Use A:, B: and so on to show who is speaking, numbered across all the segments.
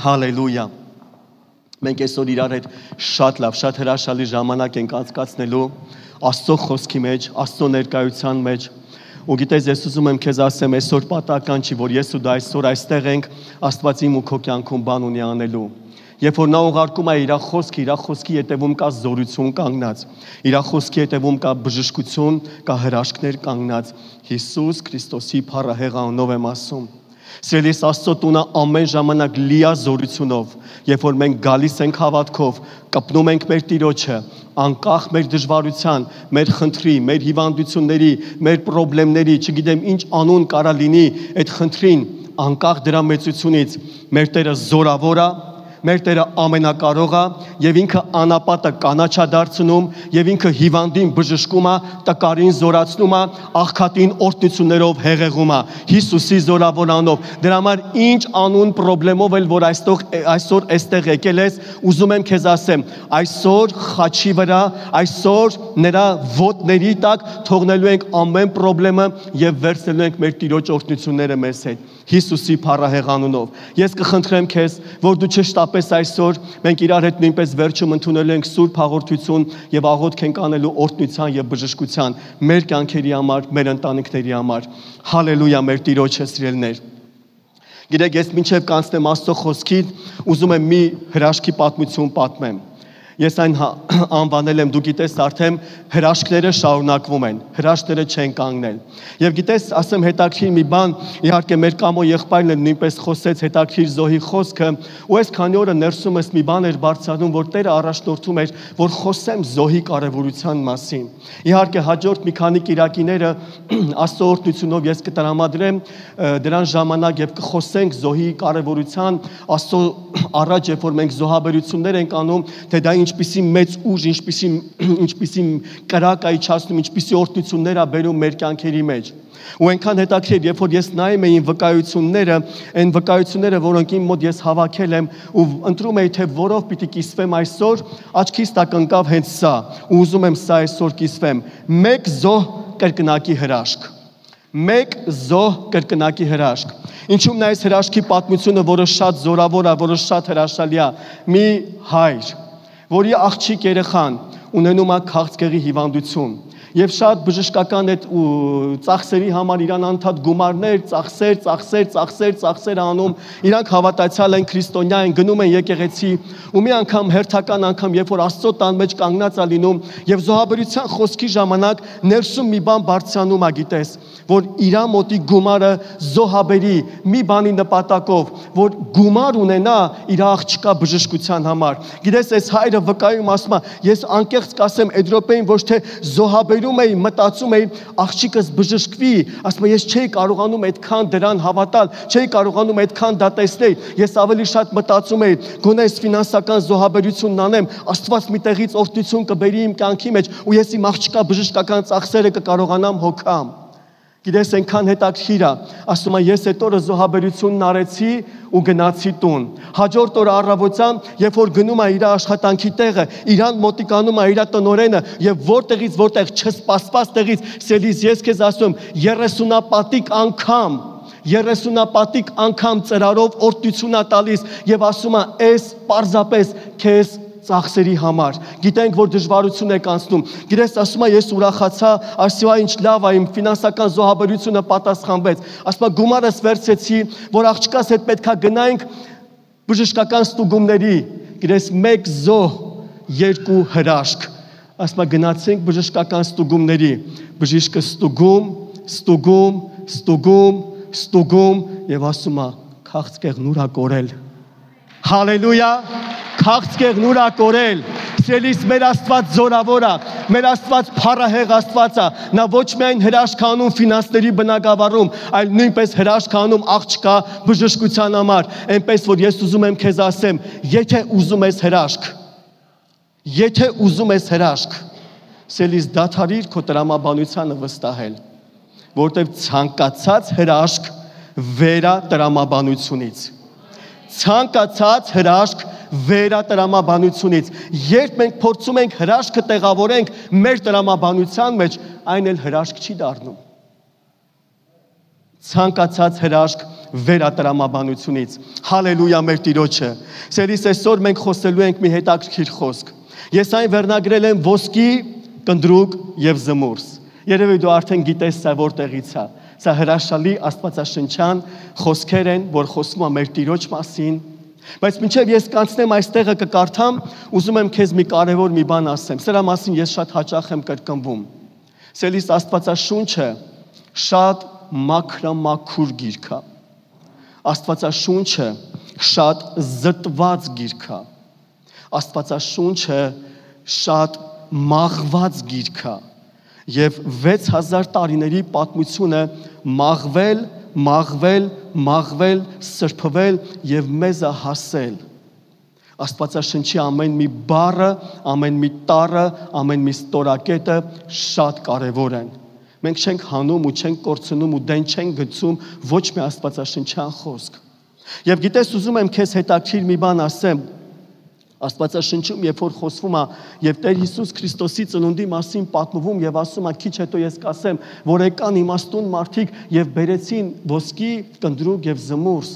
A: Հալելույա։ Մենք այսօր իրար հետ շատ լավ, շատ հրաշալի ժամանակ ենք անցկացնելու Աստծո խոսքի մեջ, Աստծո ներկայության մեջ։ Ու գիտես, ես ուզում եմ քեզ ասեմ, այսօր պատահական չի, որ ես ու դու այսօր այստեղ ենք, Աստված իմ ու քո կյանքում բան ունի անելու։ Երբ որ նա ուղարկում է իր խոսքի հետևում կա զորություն կանգնած, իր խոսքի հետևում կա բժշկություն, կա հրաշքներ կանգնած։ Հիսուս Քրիստոսի փառահեղ անունով եմ ասում։ Սիրելիս, Աստծո տունը ամեն ժամանակ լիա զորությունով, երբ որ մենք գալիս ենք հավատքով, կպնում ենք մեր Տիրոջը, անկախ մեր դժվարության, մեր խնդրի, մեր հիվանդությունների, մեր խնդիրների, չգիտեմ ինչ անուն կարա լինի այդ խնդրին, անկախ դրա մեծությունից, մեր Տերը զորավոր է, մեր Տերը ամենակարող է եւ ինքը անապատը կանաչադարձնում եւ ինքը հիվանդին բժշկում է, տկարին զորացնում է, աղքատին օրհնություններով հեղեղում է Հիսուսի զորավոր անունով։ Դրա համար ինչ անուն խնդրելով էլ որ այսօր այստեղ եկել ես, ուզում եմ քեզ ասեմ, այսօր խաչի վրա, այսօր նրա ոտների տակ թողնելու ենք ամեն խնդրը եւ վերցնելու ենք մեր Տիրոջ օրհնությունները մեզ հետ Հիսուսի փառահեղ անունով։ Ես կխնդրեմ քեզ, որ դու չշտապես այսօր մենք իրար հետ նույնպես վերջում ընդունելու ենք սուրբ հաղորդություն եւ աղոթք ենք անելու օրհնության եւ բժշկության մեր կյանքերի համար, մեր ընտանիքների համար։ Հալելույա, մեր Տիրոջը սիրելիներ։ Գիտեք, ես մինչև կանցնեմ Աստծո խոսքին, ուզում եմ մի հրաշքի պատմություն պատմեմ։ Ես այն անվանել եմ, դու գիտես, արդեն հրաշքները շարունակվում են, հրաշքները չեն կանգնել։ Եվ գիտես, ասեմ հետաքրքիր մի բան, իհարկե մեր կամո եղբայրն էլ նույնպես խոսեց հետաքրքիր զոհի խոսքը, ու այս քանի օրը ներսում ես մի բան էր բարձրանում, որ Տերը առաջնորդում էր, որ խոսեմ զոհի կարևորության մասին։ Իհարկե հաջորդ մի քանի կիրակիները Աստծո օրհնությունով ես կտրամադրեմ դրան ժամանակ եւ կխոսենք զոհի կարևորության, Աստծո առաջ, երբ որ մենք զոհաբերություններ ենք անում, թե դա ինչպիսի մեծ ուժ, ինչպիսի կրակ է իջացնում, ինչպիսի օրհնություններ է բերում մեր կյանքերի մեջ։ Ու այնքան հետաքրքիր, երբ որ ես նայում էի վկայությունները, այն վկայությունները, որոնք իմ մոտ ես հավաքել եմ ու ընտրում էի, թե որով պիտի կիսվեմ այսօր, աչքիս տակ ընկավ հենց սա, ու ուզում եմ սա այսօր կիսվեմ։ Մեկ զոհ կրկնակի հրաշք։ Մեկ զոհ կրկնակի հրաշք։ Ինչու՞մն է այս հրաշքի պատմությունը, որը շատ զորավոր է, որը շատ հրաշալի է։ Մի հայր, որի աղջիկ երեխան ունենում է քաղցկեղի հիվանդություն եւ շատ բժշկական այդ ծախսերի համար իրան անդադ գումարներ, ծախսեր անում, իրանք հավատացյալ են, քրիստոնյա են, գնում են եկեղեցի, ու մի անգամ հերթական անգամ, երբ որ Աստծո տան մեջ կանգնած է լինում եւ զոհաբերության խոսքի ժամանակ ներսում մի բան բարձրանում է, գիտես, որ իրա մոտի գումարը զոհաբերի մի բանի նպատակով, որ գումար ունենա իր աղջկա բժշկության համար։ Գիտես, այս հայրը վկայում ասում է, ես անկեղծ կասեմ այդ րոպեին ոչ թե զոհաբերում էի, մտածում էի աղջիկս բժշկվի, ասում եմ, ես չէի կարողանում այդքան դրան հավատալ, չէի կարողանում այդքան դա տեսնել, ես ավելի շատ մտածում էի, գոնե այս ֆինանսական զոհաբերությունն անեմ, Աստված մի տեղից օրհնություն կբերի իմ կյանքի մեջ, ու ես իմ աղջկա բժշկական ծախսերը կկարողանամ հոգամ։ Գիտես, այնքան հետաքրքիր է, ասում եմ, ես այդ օրը զոհաբերությունն արեցի ու գնացի տուն։ Հաջորդ օրը առավոտյան, երբ որ գնում է իր աշխատանքի տեղը, իրան մոտիկանում է իր տնօրենը եւ որտեղ չսպասված տեղից, սելիս ես քեզ ասում, 30-պատիկ անգամ ծրարով օրհնություն է տալիս եւ ասում է, «Էս պարզապես քեզ ծախսերի համար»։ Գիտենք, որ դժվարություն եք անցնում։ Գիտես, ասում եմ, ես ուրախացա, ասում եմ, ինչ լավ է, իմ ֆինանսական զոհաբերությունը պատասխանվեց։ Ասում եմ, գումարս վերցեցի, որ աղջկաս հետ պետքա գնայինք բժշկական ստուգումների։ Գիտես, մեկ զոհ, երկու հրաշք։ Ասում եմ, գնացինք բժշկական ստուգումների։ Բժիշկը ստուգում եւ ասում է, քաղցկեղն ուր ա կորել։ Հալելույա, քաղցկեղն ուր ա կորել։ Սիրելիս, մեր Աստված զորավոր է, մեր Աստված փառահեղ Աստված է։ Նա ոչ միայն հրաշք անում ֆինանսների բնագավառում, այլ նույնպես հրաշք անում աղջկա բժշկության համար։ Այնպես որ ես ուզում եմ քեզ ասեմ, եթե ուզում ես հրաշք, սիրելիս, դադարիր քո տրամաբանությանը վստահել, որտեղ ցանկացած հրաշք վեր է տրամաբանությունից։ Ցանկացած հրաշք վեր է տրամաբանությունից։ Երբ մենք փորձում ենք հրաշքը տեղավորենք մեր տրամաբանության մեջ, այն էլ հրաշք չի դառնում։ ցանկացած հրաշք վերատրամաբանությունից։ Հալելույա մեր Տիրոջը։ Սիրելիս, այսօր մենք խոսելու ենք մի հետաքրքիր խոսք։ Ես այն վերնագրել եմ ոսկի, կնդրուկ եւ զմուրս։ Երևի դու արդեն գիտես սա որտեղից է։ Սա հրաշալի աստվածաշնչյան խոսքեր են, որ խոսում է մեր Տիրոջ մասին։ Բայց մինչև ես կանցնեմ այստեղը կկարդամ, ուզում եմ քեզ մի կարևոր մի բան ասեմ։ Սրա մասին ես շատ հաճախ եմ կրկնվում։ Սիրելիս, Աստվածաշունչը շատ մաքրամաքուր գիրք է։ Աստվածաշունչը շատ զտված գիրք է։ Աստվածաշունչը շատ մաղված գիրք է։ Եվ 6000 տարիների պատմությունը մաղվել, սրբվել եւ մեզը հասել։ Աստվածաշնչի ամեն մի բառը, ամեն մի տառը, ամեն մի ստորակետը շատ կարևոր են։ Մենք չենք հանում ու չենք կորցնում ու դեն չենք գցում ոչ մի աստվածաշնչյան խոսք։ Եվ գիտես, ուզում եմ քեզ հետաքրքիր մի բան ասեմ։ Աստվածաշնչում, երբ որ խոսվում է եւ Տեր Հիսուս Քրիստոսի ծնունդի մասին պատմվում եւ ասում է, քիչ հետո ես կասեմ, որ եկան իմաստուն մարդիկ եւ բերեցին ոսկի, կնդրուկ եւ զմուրս։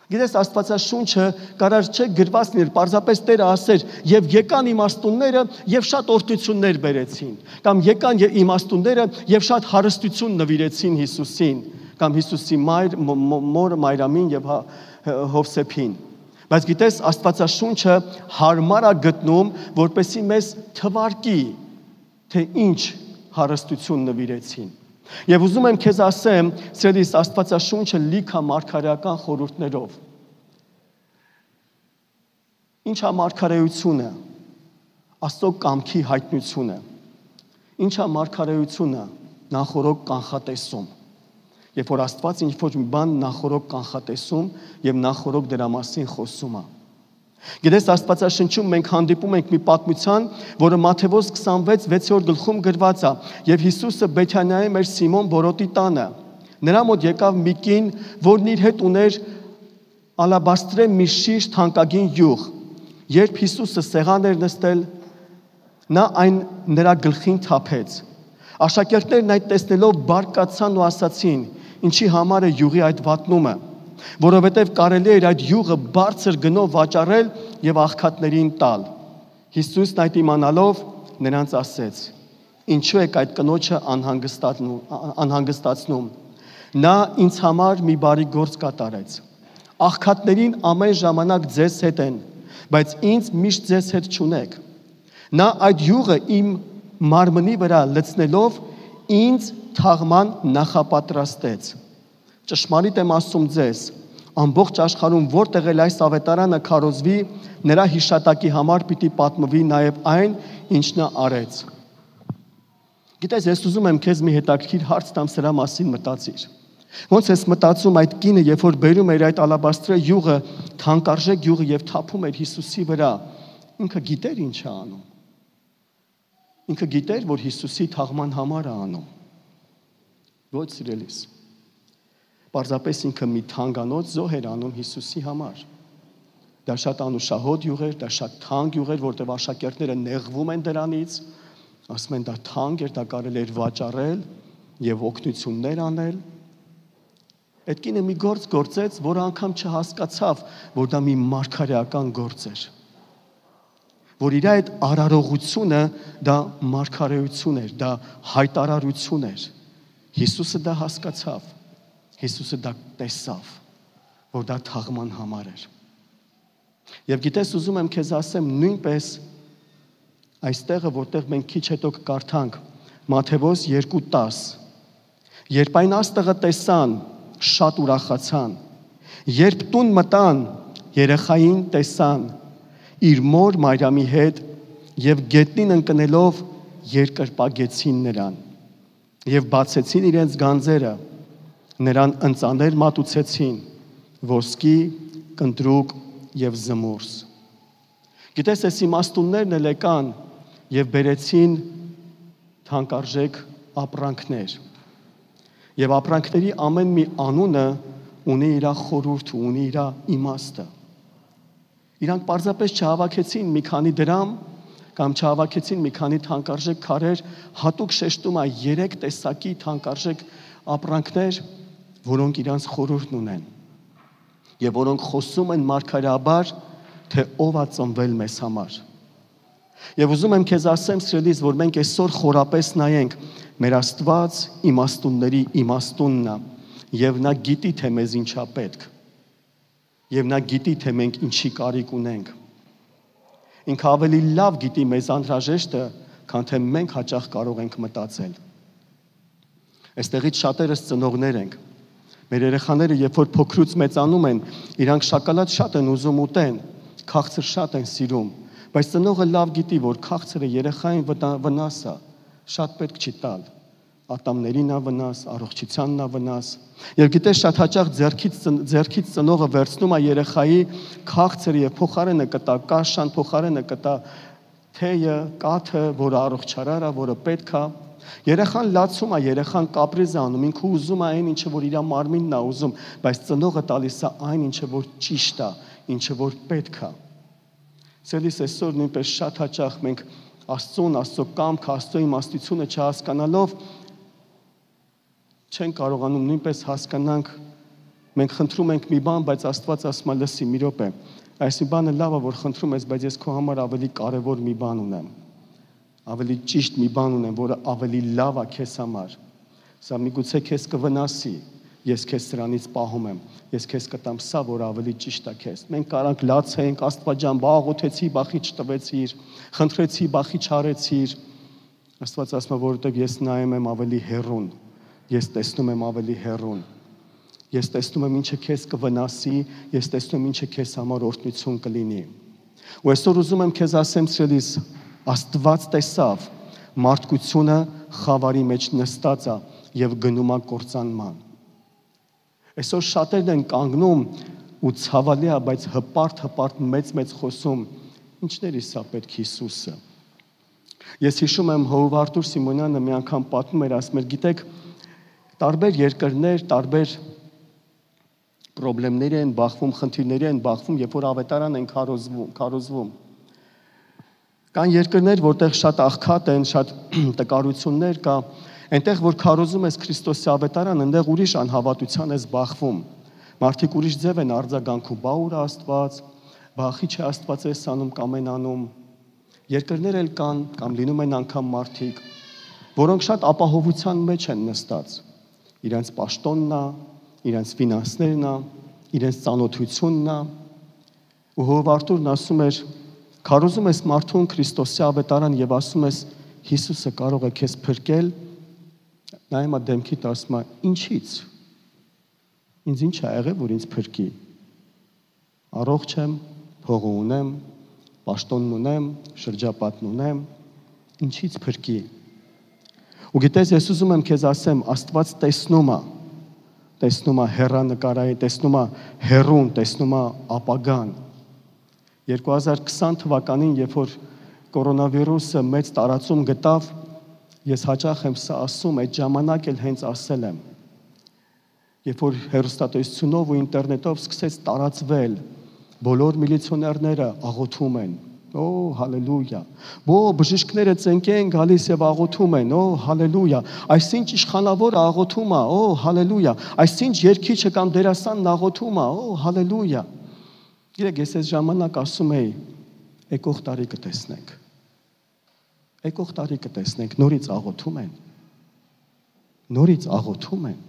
A: Գիտես, Աստվածաշունչը կարար չէ գրված լիներ, պարզապես Տերը ասեր, եւ եկան իմաստունները եւ շատ օրհնություններ բերեցին, կամ եկան իմաստունները եւ շատ հարստություն նվիրեցին Հիսուսին, կամ Հիսուսի մորը Մարիամին եւ Հովսեփին։ Բայց գիտես, Աստվածաշունչը հարմար է գտնում, որպեսզի մեզ թվարկի, թե ինչ հարստություն նվիրեցին։ Եվ ուզում եմ քեզ ասեմ, սիրելիս, Աստվածաշունչը լիք է մարգարեական խորհուրդներով։ Ինչ է մարգարեությունը։ Աստծո կամքի հայտնությունը։ Ինչ է մարգարեությունը։ Նախորոք կանխատեսում։ Երբ որ Աստված ինչ-որ մի բան նախորոք կանխատեսում եւ նախորոք դրա մասին խոսում է։ Գիտես, Աստվածաշնչում մենք հանդիպում ենք մի պատմության, որը Մատթեոս 26:6 գլխում գրված է, եւ Հիսուսը Բեթանիայում էր Սիմոն Բորոտի տանը։ Նրա մոտ եկավ մի կին, որն իր հետ ուներ ալաբաստրե մի շիշ թանկագին յուղ։ Երբ Հիսուսը սեղան էր նստել, նա այն նրա գլխին թափեց։ Աշակերտներն այդ տեսնելով բարկացան ու ասացին. ինչի համար է յուղի այդ վատնումը, որովհետև կարելի էր այդ յուղը բարձր գնով վաճառել եւ աղքատներին տալ։ Հիսուսն այդ իմանալով նրանց ասեց. ինչու եք այդ կնոջը անհանգստացնում։ Նա ինձ համար մի բարի գործ կատարեց։ Աղքատներին ամեն ժամանակ ձեզ հետ են, բայց ինձ միշտ ձեզ հետ չունեք։ Նա այդ յուղը իմ մարմնի վրա լցնելով ինձ թաղման նախապատրաստեց։ Ճշմարիտ եմ ասում ձեզ, ամբողջ աշխարհում որտեղ էլ այս ավետարանը քարոզվի, նրա հիշատակի համար պիտի պատմվի նաև այն, ինչ նա արեց։ Գիտես, ես ուզում եմ քեզ մի հետաքրքիր հարց տամ, սրա մասին մտածիր։ Ոնց ես մտածում այդ կինը, երբ որ բերում էր այդ ալաբաստրե յուղը, թանկարժեք յուղը եւ թափում էր Հիսուսի վրա, ինքը գիտեր ինչ է անում։ Ինքը գիտեր, որ Հիսուսի թաղման համար է անում։ Ոչ սիրելիս։ Պարզապես ինքը մի թանկանոց զոհ էր անում Հիսուսի համար։ Դա շատ անուշահոտ յուղ էր, դա շատ թանկ յուղ էր, որտեղ աշակերտները նեղվում են դրանից, ասում են դա թանկ էր, դա կարելի էր վաճառել եւ օգնություններ անել։ Այդ կինը մի գործ գործեց, որը անգամ չհասկացավ, որ դա մի մարգարեական գործ էր։ Որ իր այդ արարողությունը դա մարգարեություն էր, դա հայտարարություն էր։ Հիսուսը դա հասկացավ։ Հիսուսը դա տեսավ, որ դա թաղման համար էր։ Եվ գիտես, ուզում եմ քեզ ասեմ, նույնպես այստեղը, որտեղ մենք քիչ հետո կկարդանք, Մատթեոս 2:10, երբ այն աստղը տեսան, շատ ուրախացան, երբ տուն մտան, երեխային տեսան, իր մոր Մարիամի հետ եւ գետնին ընկնելով երկրպագեցին նրան եւ բացեցին իրենց գանձերը, նրան ընծաներ մատուցեցին, ոսկի, կնդրուկ եւ զմուրս։ Գիտես, այս իմաստուններն էլ եկան եւ բերեցին թանկարժեք ապրանքներ։ Եվ ապրանքների ամեն մի անունը ունի իր խորհուրդը, ունի իր իմաստը։ Իրանք պարզապես չհավաքեցին մի քանի դրամ կամ չհավաքեցին մի քանի թանկարժեք քարեր, հատուկ շեշտում է 3 տեսակի թանկարժեք ապրանքներ, որոնք իրանց խորհուրդն ունեն, եւ որոնք խոսում են մարգարեաբար, թե ով է ծնվել մեզ համար։ Եվ ուզում եմ քեզ ասեմ, սիրելիս, որ մենք այսօր խորապես նայենք մեր Աստված իմաստունների իմաստունն է, եւ նա գիտի, թե մեզ ինչա պետք, եւ նա գիտի, թե մենք ինչի կարիք ունենք։ Ինքը ավելի լավ գիտի մեզ անհրաժեշտը, քան թե մենք հաճախ կարող ենք մտածել։ Այստեղից շատերս ծնողներ ենք։ Մեր երեխաները, երբ որ փոքրուց մեծանում են, իրանք շոկոլադ շատ են ուզում ուտեն, քաղցր շատ են սիրում, բայց ծնողը լավ գիտի, որ քաղցրը երեխային վնաս է, շատ պետք չի տալ։ Ատամներին է վնաս, առողջությանն է վնաս։ Եվ գիտես, շատ հաճախ ձեռքից ծնողը վերցնում է երեխայի քաղցրը եւ փոխարենը կտա կաշան, փոխարենը կտա թեյը, կաթը, որը առողջարար է, որը պետք է։ Երեխան լացում է, երեխան կապրիզ է անում, ինքը ուզում է այն, ինչը որ իր մարմինն է ուզում, բայց ծնողը տալիս է այն, ինչը որ ճիշտ է, ինչը որ պետք է։ Սիրելիս, այսօր նույնպես շատ հաճախ մենք Աստծո կամքը, Աստծո իմաստությունը չհասկանալով չեն կարողանում նույնպես հասկանանք, մենք խնդրում ենք մի բան, բայց Աստված ասում է լսի մի րոպե, այս մի բանը լավ է, որ խնդրում ես, բայց ես քո համար ավելի կարևոր մի բան ունեմ, ավելի ճիշտ մի բան ունեմ, որը ավելի լավ է քեզ համար, սա միգուցե քեզ կվնասի, ես քեզ սրանից պահում եմ, ես քեզ կտամ սա, որ ավելի ճիշտ է քեզ։ Մենք կարանք լացենք, Աստված ջան, բա աղոթեցի, բա խիչ տվեցիր, խնդրեցի, բա խիչ արեցիր։ Աստված ասում է, որովհետև ես նայում եմ ավելի հեռուն, ես տեսնում եմ ավելի հեռուն։ Ես տեսնում եմ ինչը քեզ կվնասի, ես տեսնում եմ ինչը քեզ համար օրհնություն կլինի։ Ու այսօր ուզում եմ քեզ ասեմ, սիրելիս, Աստված տեսավ, մարդկությունը խավարի մեջ նստած է եւ գնում է կործանման։ Այսօր շատերն են կանգնում ու ցավալի է, բայց հպարտ մեծ խոսում, ինչների սա պետք Հիսուսը։ Ես հիշում եմ Հովհարդուր Սիմոնյանը մի անգամ պատմում էր, ասում էր, գիտեք, տարբեր երկրներ, տարբեր խնդիրների են բախվում, խնդիրների են բախվում, երբ որ ավետարան են քարոզվում։ Կան երկրներ, որտեղ շատ աղքատ են, շատ տկարություններ կա, այնտեղ որ քարոզում ես Քրիստոսի ավետարան, այնտեղ ուրիշ անհավատության ես բախվում։ Մարդիկ ուրիշ ձև են արձագանքում, բա ուր Աստված, բա խի չէ Աստված էս անում կամ են անում։ Երկրներ էլ կան, կամ լինում են անգամ մարդիկ, որոնք շատ ապահովության մեջ են նստած։ Իրենց պաշտոնն է, իրենց ֆինանսներն է, իրենց ծանոթությունն է։ Ու Հովհարդուրն ասում էր, քարոզում ես մարդուն Քրիստոսի ավետարան եւ ասում ես Հիսուսը կարող է քեզ փրկել, նայում է դեմքիդ ասում է ինչից։ Ինձ ինչ է եղել, որ ինձ փրկի։ Առողջ եմ, փող ունեմ, պաշտոն ունեմ, շրջապատն ունեմ, ինչից փրկի։ Ու գիտես, ես ուզում եմ քեզ ասեմ, Աստված տեսնում է հեռանկարային, տեսնում է հեռուն, տեսնում է ապագան։ 2020 թվականին, երբ որ կորոնավիրուսը մեծ տարածում գտավ, ես հաճախ եմ սա ասում, այդ ժամանակ էլ հենց ասել եմ։ Երբ որ հեռուստատեսությունով ու ինտերնետով սկսեց տարածվել, բոլոր միլիցիոներները աղոթում են, օ, հալելույա, բժիշկները ծնկի են գալիս եւ աղոթում են, օ, հալելույա, այսինչ իշխանավորը աղոթում է, օ, հալելույա, այսինչ երգիչը կամ դերասանն աղոթում է, օ, հալելույա։ Գիտեք, ես այս ժամանակ ասում էի, եկող տարի կտեսնենք։ Եկող տարի կտեսնենք, նորից աղոթում են։ Նորից աղոթում են։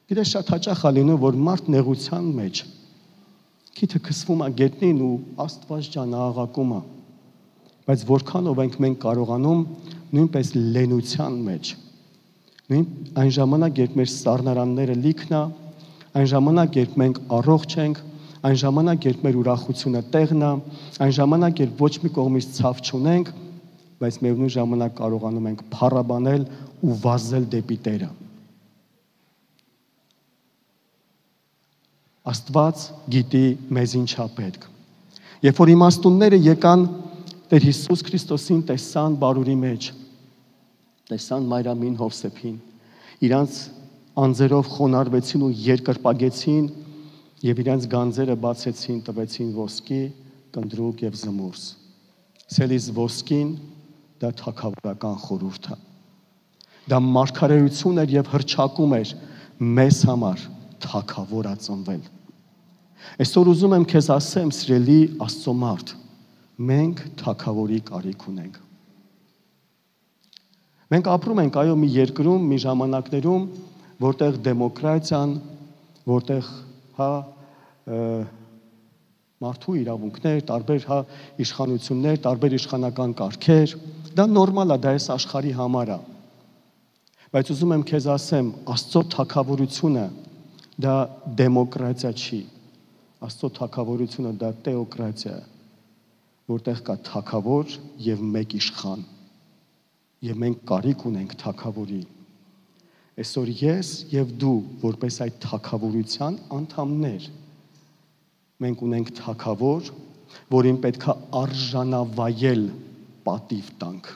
A: Գիտես, շատ հաճախ է լինում, որ մարդ նեղության մեջ քիթը քսվում է գետնին ու Աստված ջան աղաղակում է։ Բայց որքանով ենք մենք կարողանում նույնպես լենության մեջ։ Այն ժամանակ, երբ մեր սառնարանները լիքն է, այն ժամանակ, երբ մենք առողջ ենք, այն ժամանակ, երբ մեր ուրախությունը տեղն է, այն ժամանակ, երբ ոչ մի կողմից ցավ չունենք, բայց միևնույն ժամանակ կարողանում ենք փառաբանել ու վազել դեպի Տերը։ Աստված գիտի մեզ ինչա պետք։ Երբ որ իմաստունները եկան Տեր Հիսուս Քրիստոսին տեսան բարուրի մեջ, տեսան Մարիամին, Հովսեփին, իրանց անձերով խոնարհվեցին ու երկրպագեցին եւ իրանց գանձերը բացեցին, տվեցին ոսկի, կնդրուկ եւ զմուրս։ Սելիս ոսկին դա թագավորական խորհուրդ է։ Դա մարգարեություն էր եւ հրճակում էր, մեզ համար թագավոր ա ծնվել։ Այսօր ուզում եմ քեզ ասեմ, սիրելի Աստծո մարդ, մենք թագավորի կարիք ունենք։ Մենք ապրում ենք այո մի երկրում, մի ժամանակներում, որտեղ դեմոկրատիան, որտեղ մարդու իրավունքներ, տարբեր իշխանություններ, տարբեր իշխանական կարգեր, դա նորմալ է, դա այս աշխարհի համար է։ Բայց ուզում եմ քեզ ասեմ, Աստծո թագավորությունը դա դեմոկրատիա չի։ Աստծո թագավորությունը դա թեոկրատիա է, որտեղ կա թագավոր եւ մեկ իշխան։ Եվ մենք կարիք ունենք թագավորի։ Այսօր ես եւ դու, որպես այդ թագավորության անդամներ, մենք ունենք թագավոր, որին պետք է արժանավայել պատիվ տանք։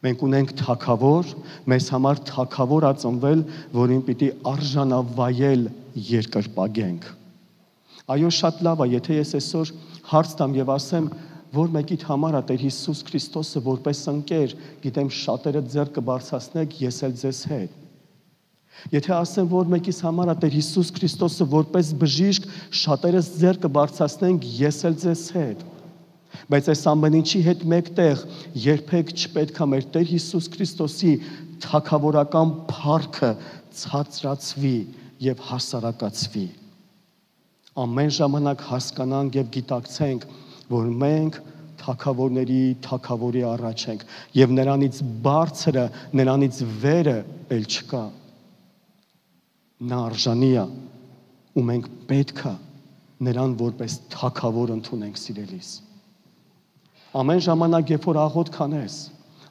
A: Մենք ունենք թագավոր, մեզ համար թագավոր ա ծնվել, որին պիտի արժանավայել երկրպագենք։ Այո, շատ լավ է, եթե ես այսօր հարց տամ եւ ասեմ, որ մեկիդ համար է Տեր Հիսուս Քրիստոսը որպես ընկեր, գիտեմ շատերը ձեռք կբարձրացնեք, ես էլ ձեզ հետ։ Եթե ասեմ, որ մեկիս համար է Տեր Հիսուս Քրիստոսը որպես բժիշկ, շատերս ձեռք կբարձրացնենք, ես էլ ձեզ հետ։ Բայց այս ամեն ինչի հետ մեկտեղ երբեք չպետք է մեր Տեր Հիսուս Քրիստոսի թագավորական փառքը ցածրացվի եւ հասարակացվի։ Ամեն ժամանակ հասկանանք եւ գիտակցենք, որ մենք թագավորների թագավորի առաջ ենք եւ նրանից բարձրը, նրանից վերը էլ չկա։ Նա արժանի է ու մենք պետք է նրան որպես թագավոր ընդունենք սիրելիս։ Ամեն ժամանակ, երբ որ աղոթ կանես,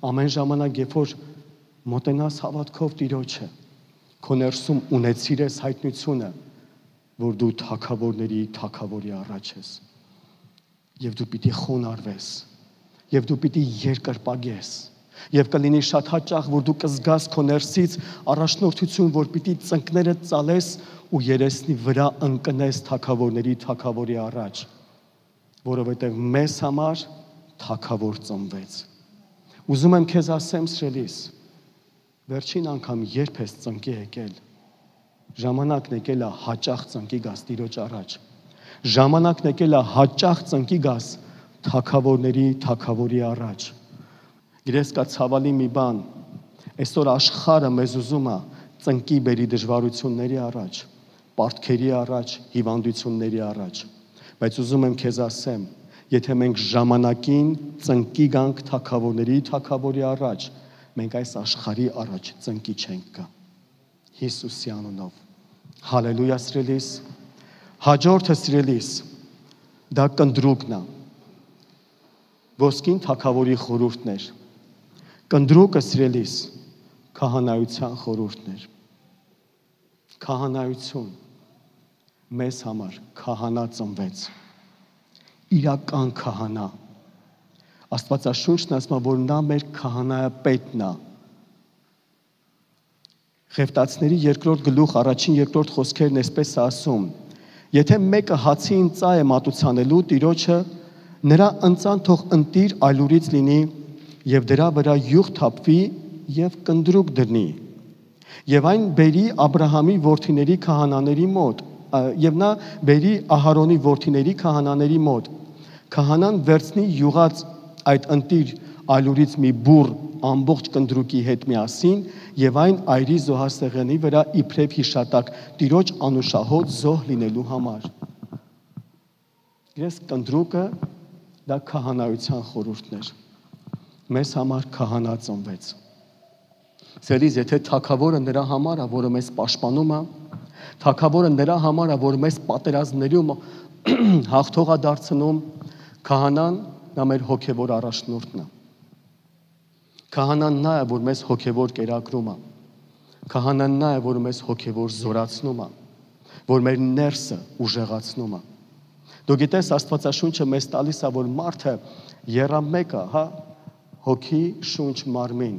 A: ամեն ժամանակ, երբ որ մոտենաս հավատքով Տիրոջը, քո ներսում ունեցիր ես հայտնությունը, որ դու թագավորների թագավորի առաջ ես։ Եվ դու պիտի խոնարհվես, եւ դու պիտի երկրպագես, եւ կլինի շատ հաճախ, որ դու կզգաս քո ներսից առաջնորդություն, որ պիտի ծնկները ծալես ու երեսնի վրա ընկնես թագավորների թագավորի առաջ, որովհետեւ մեզ համար թագավոր ծնվեց։ Ուզում եմ քեզ ասեմ, սիրելիս, վերջին անգամ երբ ես ծնկի եկել, ժամանակն եկել է հաճախ ծնկի գաս Տիրոջ առաջ։ Ժամանակն եկել է հաճախ ծնկի գաս թագավորների թագավորի առաջ։ Գիտես կա ցավալի մի բան, այսօր աշխարհը մեզ ուզում է ծնկի բերի դժվարությունների առաջ, պարտքերի առաջ, հիվանդությունների առաջ։ Բայց ուզում եմ քեզ ասեմ, եթե մենք ժամանակին ծնկի գանք թագավորների թագավորի առաջ, մենք այս աշխարհի առաջ ծնկի չենք գա։ Հիսուսի անունով։ Հալելույա սիրելիս։ Հաջորդը սիրելիս, դա կնդրուկն է։ Ոսկին թագավորի խորհուրդն էր։ Կնդրուկը սիրելիս, քահանայության խորհուրդն էր։ Քահանայություն մեզ համար քահանա ծնվեց։ Իրական քահանա։ Աստվածաշունչն ասում է, որ նա մեր քահանայապետն է։ Ղևտացիների 2-րդ գլուխ, 1-2 խոսքերն այսպես ասում. Եթե մեկը հացին ծա է մատուցանելու Տիրոջը, նրա ընծան թող ընտիր այլուրից լինի եւ դրա վրա յուղ թափվի եւ կնդրուկ դրնի։ Եվ այն բերի Աբրահամի որդիների քահանաների մոտ, եւ նա բերի Ահարոնի որդիների քահանաների մոտ։ Քահանան վերցնի յուղած այդ ընտիր այլուրից մի բուռ ամբողջ կնդրուկի հետ միասին եւ այն այրի զոհասեղանի վրա իբրև հիշատակ Տիրոջ անուշահոտ զոհ լինելու համար։ Ես կնդրուկը դա քահանայության խորհուրդն էր։ Մեզ համար քահանա ծնվեց։ Սերից եթե թագավորը նրա համար է, որը մեզ պաշտպանում է, թագավորը նրա համար է, որ մեզ պատերազմներում հաղթող է դարձնում, քահանան նա մեր հոգևոր առաջնորդն է։ Քահանան նա է, որ մեզ հոգևոր կերակրում է։ Քահանան նա է, որ մեզ հոգևոր զորացնում է, որ մեր ներսը ուժեղացնում է։ Դու գիտես, Աստվածաշունչը մեզ տալիս է, որ մարդը եռամեկ է, հոգի, շունչ, մարմին։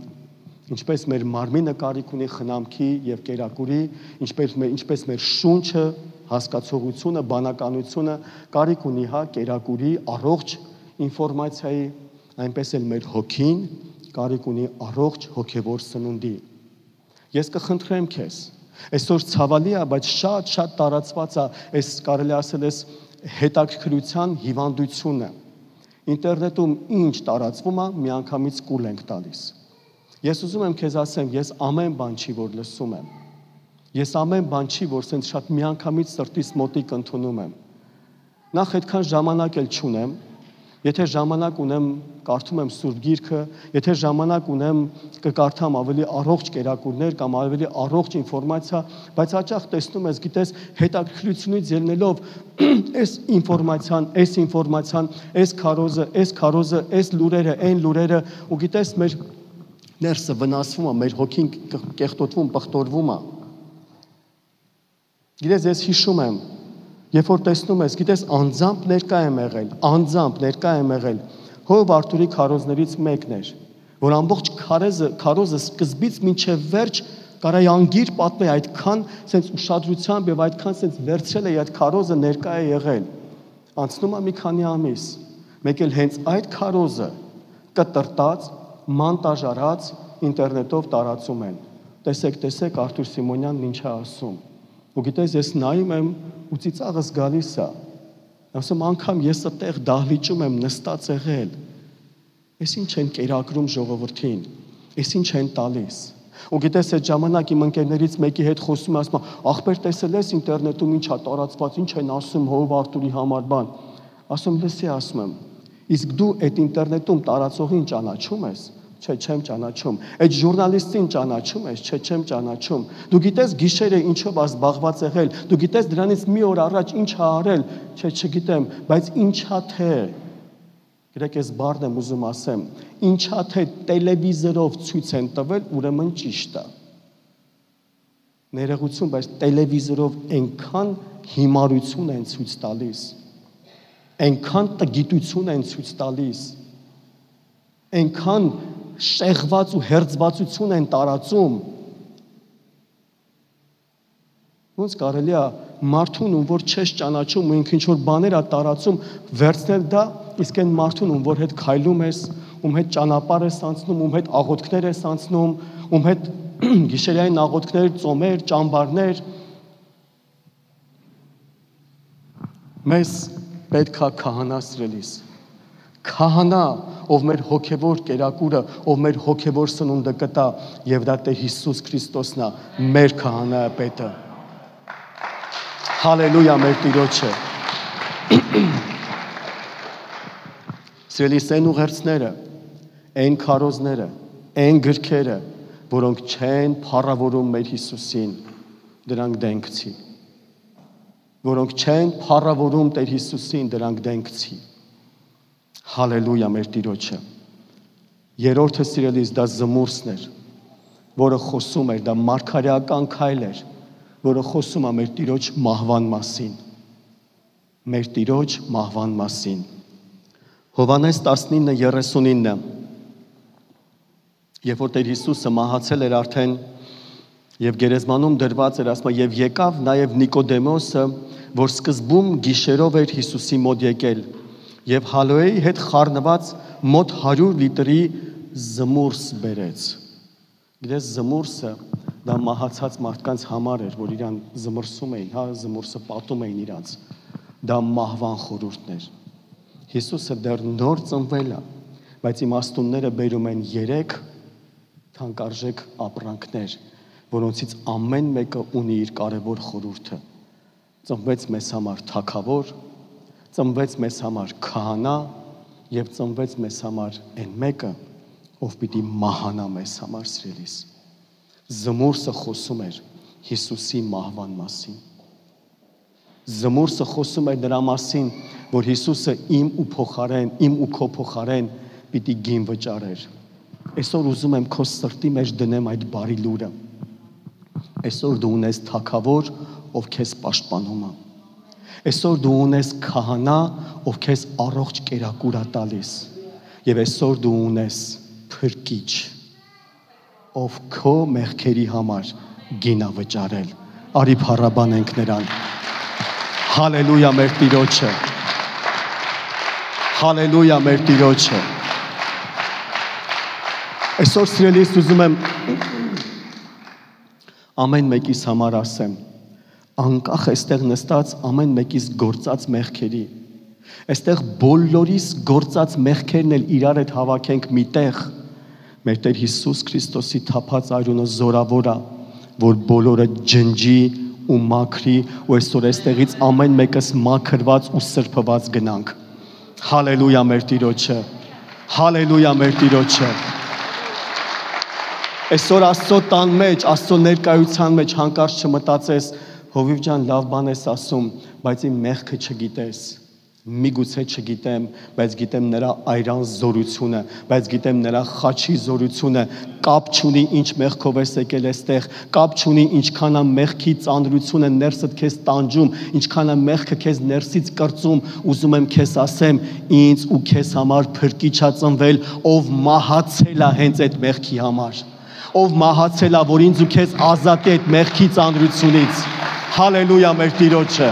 A: Ինչպես մեր մարմինը կարիք ունի խնամքի եւ կերակուրի, ինչպես մեր շունչը, հասկացողությունը, բանականությունը կարիք ունի կերակուրի, առողջ Ես կխնդրեմ քեզ, այսօր ցավալի է, բայց շատ տարածված է, այս կարելի ասել էս հետաքրքրության հիվանդությունը։ Ինտերնետում ինչ տարածվում է, միանգամից կուլ ենք տալիս։ Ես ուզում եմ քեզ ասեմ, ես ամեն բան չի, որ լսում եմ։ Ես ամեն բան չի, որ սենց շատ միանգամից սրտից մոտիկ ընդունում եմ։ Նախ այդքան ժամանակ էլ չունեմ, եթե ժամանակ ունեմ, կարդում եմ Սուրբ Գիրքը, եթե ժամանակ ունեմ, կկարդամ ավելի առողջ կերակուրներ կամ ավելի առողջ ինֆորմացիա, բայց հաճախ տեսնում ես, գիտես, հետաքրքրությունից ելնելով այս ինֆորմացիան, այս քարոզը, այս լուրերը, այն լուրերը, ու գիտես, մեր ներսը վնասվում է, մեր հոգին կեղտոտվում, պղտորվում է։ Գիտես, ես հիշում եմ, երբ որ տեսնում ես, գիտես, անձամբ ներկա եմ եղել, Հովհ Արթուրի քարոզներից մեկն էր, որ ամբողջ քարոզը սկզբից մինչև վերջ կարայի անգիր պատմի, այդքան սենց ուշադրությամբ եւ այդքան սենց վերցրել է այդ քարոզը ներկա է եղել։ Անցնում է մի քանի ամիս, մեկ էլ հենց այդ քարոզը կտրտած, մանտաժարած ինտերնետով տարածում են։ Տեսեք Արթուր Սիմոնյանն ինչ է ասում։ Ու գիտես, ես նայում եմ ու ծիծաղս գալիս է։ Ասում անգամ ես այդտեղ դահլիճում եմ նստած եղել։ Էս ինչ են կերակրում ժողովրդին, էս ինչ են տալիս։ Ու գիտես, այդ ժամանակ իմ ընկերներից մեկի հետ խոսում եմ, ասում ախպեր տեսել ես ինտերնետում ինչ է տարածված, ինչ են ասում Հովհ Արթուրի համար բան։ Ասում լսի, ասում եմ, իսկ դու այդ ինտերնետում տարածողին ճանաչում ես։ Չէ, չեմ ճանաչում։ Այդ ժուրնալիստին ճանաչում ես, չէ, չեմ ճանաչում։ Դու գիտես գիշերը ինչով է զբաղված եղել, դու գիտես դրանից մի օր առաջ ինչ է արել, չէ, չգիտեմ, բայց ինչա թե, գրեք ես բառն եմ ուզում ասեմ, ինչա թե տելևիզորով ցույց են տվել, ուրեմն ճիշտ է։ Ներողություն, բայց տելևիզորով այնքան հիմարություն են ցույց տալիս, այնքան տգիտություն են ցույց տալիս, այնքան շեղված ու հերձվածություն են տարածում։ Ոնց կարելի է մարդուն, ում որ չես ճանաչում ու ինքը ինչ-որ բաներ է տարածում, վերցնել դա, իսկ այն մարդուն, ում որ հետ քայլում ես, ում հետ ճանապարհ ես անցնում, ում հետ աղոթքներ ես անցնում, ում հետ գիշերային աղոթքներ, ծոմեր, ճամբարներ, մեզ պետք է քահանա սիրելիս։ Քահանա, ով մեր հոգևոր կերակուրը, ով մեր հոգևոր սնունդը կտա, եւ դա Տեր Հիսուս Քրիստոսն է, մեր քահանայապետը։ Հալելույա մեր Տիրոջը։ Սիրելիս, այն ուղերձները, այն քարոզները, այն գրքերը, որոնք չեն փառավորում մեր Հիսուսին, դրանք դենքցի։ Որոնք չեն փառավորում Տեր Հիսուսին, դրանք դենքցի։ Հալելույա մեր Տիրոջը։ Երրորդը սիրելիս դա զմուրսն էր, որը խոսում էր, դա մարգարեական քայլ էր, որը խոսում է մեր Տիրոջ մահվան մասին։ Մեր Տիրոջ մահվան մասին։ Հովհաննես 19:39 Երբ որ Տեր Հիսուսը մահացել էր արդեն եւ գերեզմանում դրված էր, ասում է, եւ եկավ նաեւ Նիկոդեմոսը, որ սկզբում գիշերով էր Հիսուսի մոտ եկել, եւ հալոեի հետ խառնված մոտ 100 լիտրի զմուրս բերեց։ Գիտես, զմուրսը դա մահացած մարդկանց համար էր, որ իրան զմրսում էին, զմուրսը պատում էին իրանց։ Դա մահվան խորհուրդն էր։ Հիսուսը դեռ նոր ծնվել է, բայց իմաստունները բերում են 3 թանկարժեք ապրանքներ, որոնցից ամեն մեկը ունի իր կարևոր խորհուրդը։ Ծնվեց մեզ համար թագավոր, ծնվեց մեզ համար քահանա եւ ծնվեց մեզ համար այն մեկը, ով պիտի մահանա մեզ համար սիրելիս։ Զմուրսը խոսում էր Հիսուսի մահվան մասին։ Զմուրսը խոսում էր նրա մասին, որ Հիսուսը իմ ու քո փոխարեն պիտի գին վճարեր։ Այսօր ուզում եմ քո սրտի մեջ դնեմ այդ բարի լուրը։ Այսօր դու ունես թագավոր, ով քեզ պաշտպանում է։ Այսօր դու ունես քահանա, ով քեզ առողջ կերակուր է տալիս։ Եվ այսօր դու ունես փրկիչ, ով քո մեղքերի համար գին է վճարել։ Արի փառաբանենք նրան։ Հալելույա մեր Տիրոջը։ Հալելույա մեր Տիրոջը։ Այսօր սիրելիս ուզում եմ Ամեն մեկիս համար ասեմ, անկախ այստեղ նստած ամեն մեկիս գործած մեղքերի, այստեղ բոլորիս գործած մեղքերն էլ իրար հետ հավաքենք միտեղ, մեր Տեր Հիսուս Քրիստոսի թափած արյունը զորավոր է, որ բոլորը ջնջի ու մաքրի ու այսօր այստեղից ամեն մեկս մաքրված ու սրբված գնանք։ Հալելույա մեր Տիրոջը, հալելույա մեր Տիրոջը։ Այսօր Աստծո տան մեջ, Աստծո ներկայության մեջ հանկարծ չմտածես, Հովիվ ջան, լավ բան ես ասում, բայց իմ մեղքը չգիտես։ Միգուցե չգիտեմ, բայց գիտեմ նրա այրան զորությունը, բայց գիտեմ նրա խաչի զորությունը, կապ չունի ինչ մեղքով ես եկել այստեղ, կապ չունի ինչքան է մեղքի ծանրությունը ներսդ քեզ տանջում, ինչքան է մեղքը քեզ ներսից կրծում, ուզում եմ քեզ ասեմ, ինձ ու քեզ համար փրկիչ է ծնվել, ով մահացել է հենց այդ մեղքի համար, ով մահացել է, որ ինձ ու քեզ ազատի այդ մեղքի ծանրությունից։ Հալելույա մեր Տիրոջը։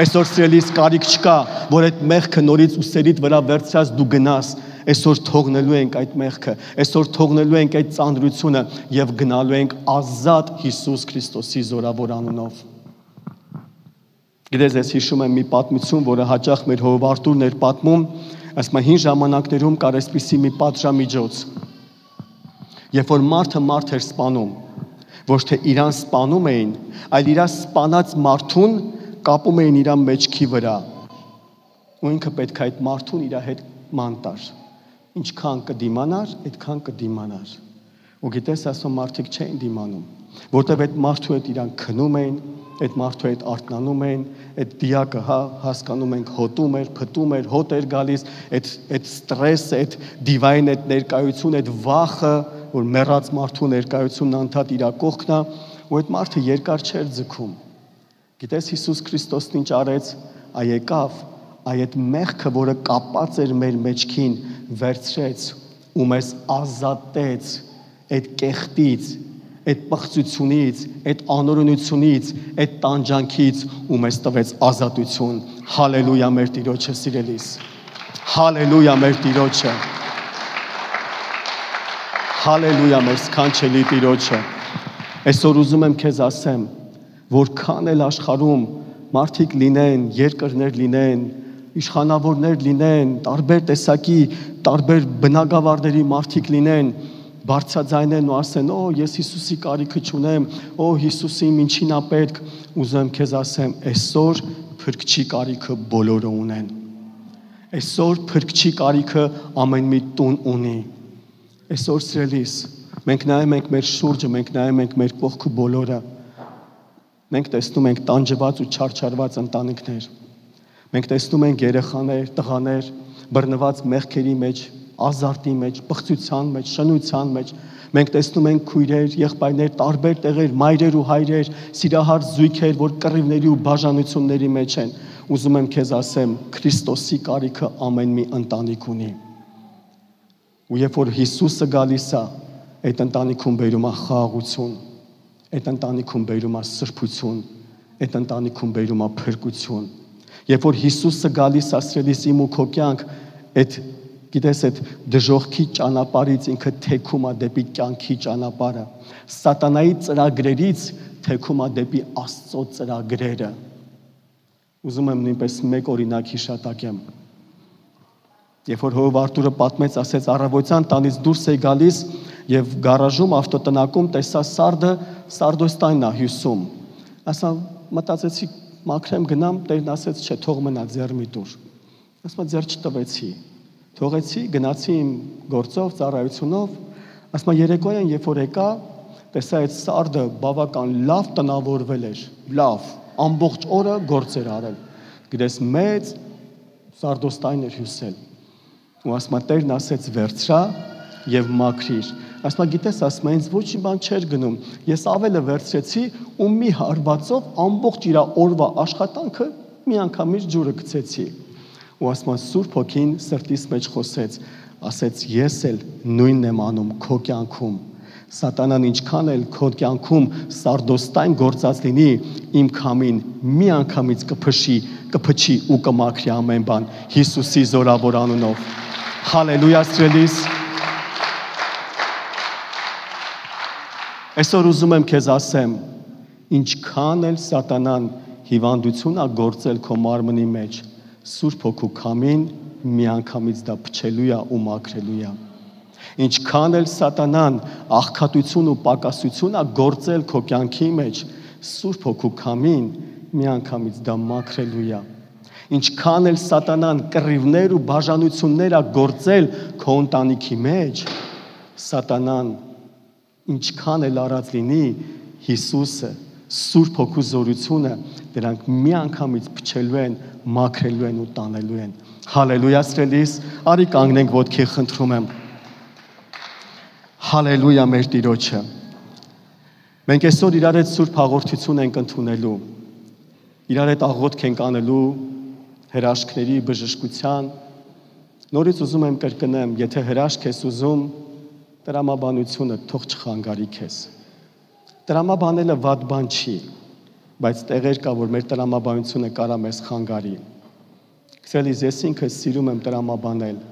A: Այսօր սիրելիս կարիք չկա, որ այդ մեղքը նորից ուսերիդ վրա վերցրած դու գնաս, այսօր թողնելու ենք այդ մեղքը, այսօր թողնելու ենք այդ ծանրությունը եւ գնալու ենք ազատ Հիսուս Քրիստոսի զորավոր անունով։ Գիտես, ես հիշում եմ մի պատմություն, որը հաճախ մեր հովվարտուրն էր պատմում, ասում է հին ժամանակներում կար այսպիսի մի պատժամիջոց, երբ որ մարդ էր սպանում, ոչ թե իրան սպանում էին, այլ իրա սպանած մարդուն կապում էին իր մեջքի վրա ու ինքը պետք է այդ մարդուն իր հետ ման տար, ինչքան կդիմանար, այդքան կդիմանար ու գիտես ասում մարդիկ չէին դիմանում, որտեվ այդ մարդու հետ իրան քնում էին, այդ մարդու հետ արթնանում էին, այդ դիակը հասկանում ենք հոտում էր, փտում էր, հոտ էր գալիս, այդ ստրեսը, այդ դիվային այդ ներկայությունը, այդ վախը, որ մեռած մարդու ներկայությունն անդադ իր կողքն է, ու այդ մարդը երկար չէր ձգում։ Գիտես Հիսուս Քրիստոսն ինչ արեց, եկավ, այդ մեղքը, որը կապած էր մեր մեջքին, վերցրեց ու մեզ ազատեց այդ կեղտից, այդ պղծությունից, այդ անօրենությունից, այդ տանջանքից ու մեզ տվեց ազատություն։ Հալելույա մեր Տիրոջը սիրելիս։ Հալելույա մեր Տիրոջը։ Հալելույա մեր սքանչելի Տիրոջը։ Այսօր ուզում եմ քեզ ասեմ, որքան էլ աշխարհում մարդիկ լինեն, երկրներ լինեն, իշխանավորներ լինեն, տարբեր տեսակի, տարբեր բնագավառների մարդիկ լինեն, բարձրաձայնեն ու ասեն, ես Հիսուսի կարիքը չունեմ, Հիսուսի ինչին է պետք, ուզում քեզ ասեմ, այսօր փրկչի կարիքը բոլորը ունեն։ Այսօր փրկչի կարիքը ամեն մի տուն ունի։ Այսօր սիրելիս, մենք նայում ենք մեր շուրջը, մենք նայում ենք մեր կողքը բոլորը։ Մենք տեսնում ենք տանջված ու չարչարված ընտանիքներ։ Մենք տեսնում ենք երեխաներ, տղաներ, բռնված մեղքերի մեջ, ազարտի մեջ, պղծության մեջ, շնության մեջ։ Մենք տեսնում ենք քույրեր, եղբայրներ, տարբեր տեղեր, մայրեր ու հայրեր, սիրահար զույգեր, որ կռիվների ու բաժանությունների մեջ են։ Ուզում եմ քեզ ասեմ, Քրիստոսի կարիքը ամեն մի ընտանիք ունի։ Ու երբ որ Հիսուսը գալիս է, այդ ընտանիքում բերում է խաղաղություն, այդ ընտանիքում բերում է սրբություն, այդ ընտանիքում բերում է փրկություն։ Երբ որ Հիսուսը գալիս է սրելիս իմ ու քո կյանք, այդ գիտես այդ դժոխքի ճանապարհից ինքը թեքում է դեպի կյանքի ճանապարհը, սատանայի ծրագրերից թեքում է դեպի Աստծո ծրագրերը։ Ուզում եմ նույնպես մեկ օրինակ հիշատակեմ։ Երբ որ Հովև Արտուրը պատմեց, ասեց առավոտյան տանից դուրս է գալիս եւ գարաժում ավտոտնակում տեսա սարդը, սարդոստայնն է հյուսում։ Ասա մտածեցի մաքրեմ գնամ, Տերն ասեց չէ, թող մնա ձեռ մի տուր։ Ասա ձեռ չտվեցի։ Թողեցի, գնացի իմ գործով, ծառայությունով, ասա երեկոյան երբ որ եկա, տեսա այդ սարդը բավական լավ տնավորվել էր, լավ, ամբողջ օրը գործ էր արել։ Գիտես մեծ սարդոստայն էր հյուսել։ Ու ասա Տերն ասեց վերցրա եւ մաքրիր։ Ասա գիտես, ասա ինձ ոչ մի բան չէր գնում։ Ես ավելը վերցրեցի ու մի հարվածով ամբողջ իր օրվա աշխատանքը մի անգամից ջուրը գցեցի։ Ու ասա Սուրբ Հոգին սրտիս մեջ խոսեց, ասեց ես էլ նույնն եմ անում քո կյանքում։ Սատանան ինչքան էլ քո կյանքում սարդոստայն գործած լինի, իմ քամին մի անգամից կփչի ու կմաքրի ամեն բան Հիսուսի զորավոր անունով։ Հալելույա սիրելիս։ Այսօր ուզում եմ քեզ ասեմ, ինչքան էլ սատանան հիվանդություն ա գործել քո մարմնի մեջ, Սուրբ Հոգու քամին միանգամից դա փչելու է ու մաքրելու է։ Ինչքան էլ սատանան աղքատություն ու պակասություն ա գործել քո կյանքի մեջ, Սուրբ Հոգու քամին միանգամից դա մաքրելու է։ Ինչքան էլ սատանան կռիվներ ու բաժանություններ ա գործել քո ընտանիքի մեջ, սատանան ինչքան էլ արած լինի, Հիսուսը, Սուրբ Հոգու զորությունը դրանք միանգամից փչելու են, մաքրելու են ու տանելու են։ Հալելույա սրելիս, արի կանգնենք ոտքի, խնդրում եմ։ Հալելույա մեր Տիրոջը։ Մենք այսօր իրար հետ սուրբ հաղորդություն ենք ընդունելու։ Իրար հետ աղոթք ենք անելու հրաշքների բժշկության։ Նորից ուզում եմ կրկնեմ, եթե հրաշք ես ուզում, տրամաբանությունը թող չխանգարի քեզ։ Տրամաբանելը վատ բան չի, բայց տեղեր կա, որ մեր տրամաբանությունը կարա մեզ խանգարի։ Քսելիս ես ինքս սիրում եմ տրամաբանել։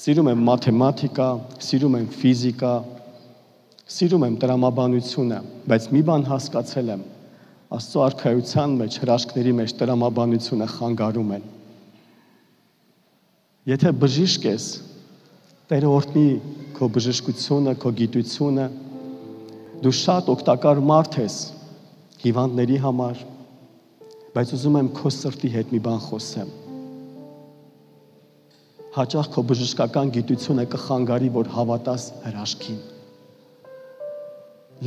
A: Սիրում եմ մաթեմատիկա, սիրում եմ ֆիզիկա, սիրում եմ տրամաբանությունը, բայց մի բան հասկացել եմ, Աստծո արքայության մեջ, հրաշքների մեջ տրամաբանությունը խանգարում են։ Եթե բժիշկ ես, Տերը օրհնի քո բժշկությունը, քո գիտությունը, դու շատ օգտակար մարդ ես հիվանդների համար, բայց ուզում եմ քո սրտի հետ մի բան խոսեմ։ Հաճախ քո բժշկական գիտությունը կխանգարի, որ հավատաս հրաշքին։